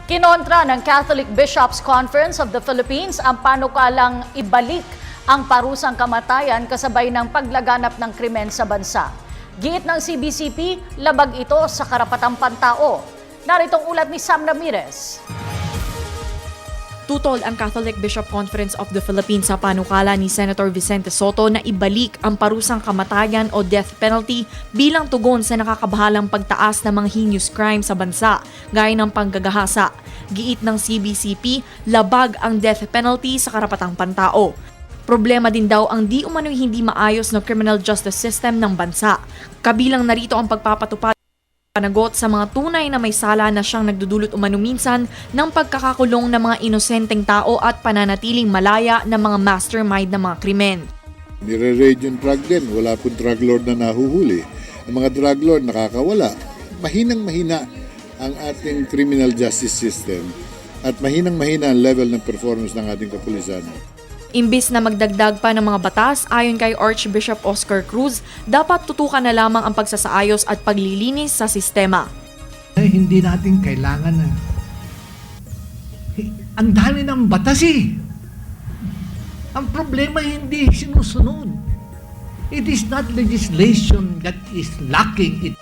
Kinontra ng Catholic Bishops' Conference of the Philippines ang panukalang ibalik ang parusang kamatayan kasabay ng paglaganap ng krimen sa bansa. Giit ng CBCP, labag ito sa karapatang pantao. Naritong ulat ni Sam Ramirez. Tutol ang Catholic Bishop Conference of the Philippines sa panukala ni Senator Vicente Sotto na ibalik ang parusang kamatayan o death penalty bilang tugon sa nakakabahalang pagtaas ng mga heinous crime sa bansa, gaya ng panggagahasa. Giit ng CBCP, labag ang death penalty sa karapatang pantao. Problema din daw ang di umano'y hindi maayos na criminal justice system ng bansa. Kabilang narito ang pagpapatupad panagot sa mga tunay na may sala na siyang nagdudulot umano minsan ng pagkakakulong ng mga inosenteng tao at pananatiling malaya ng mga mastermind ng mga krimen. Nire-raid yung drug din, wala pong drug lord na nahuhuli. Ang mga drug lord nakakawala. Mahinang-mahina ang ating criminal justice system at mahinang-mahina ang level ng performance ng ating kapulisan. Imbis na magdagdag pa ng mga batas, ayon kay Archbishop Oscar Cruz, dapat tutukan na lamang ang pagsasaayos at paglilinis sa sistema. Hindi natin kailangan na. Ang dami ng batas eh. Ang problema hindi sinusunod. It is not legislation that is lacking.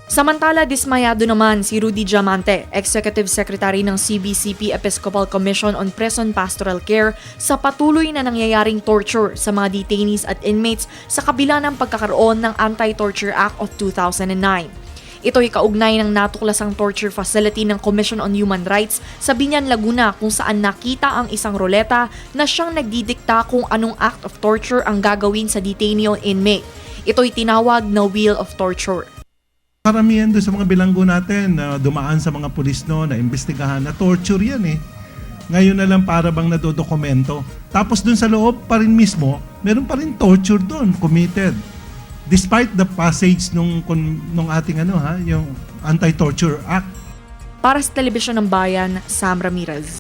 Samantala, dismayado naman si Rudy Diamante, Executive Secretary ng CBCP Episcopal Commission on Prison Pastoral Care, sa patuloy na nangyayaring torture sa mga detainees at inmates sa kabila ng pagkakaroon ng Anti-Torture Act of 2009. Ito'y kaugnay ng natuklasang torture facility ng Commission on Human Rights sa Biñan, Laguna, kung saan nakita ang isang roleta na siyang nagdidikta kung anong act of torture ang gagawin sa detainee o inmate. Ito'y tinawag na Wheel of Torture. Karamihan doon sa mga bilanggo natin na dumaan sa mga pulis no, na imbestigahan na torture yan eh. Ngayon na lang para bang nadodokumento. Tapos doon sa loob pa rin mismo, meron pa rin torture doon committed. Despite the passage nung ating yung Anti-Torture Act. Para sa Telebisyon ng Bayan, Sam Ramirez.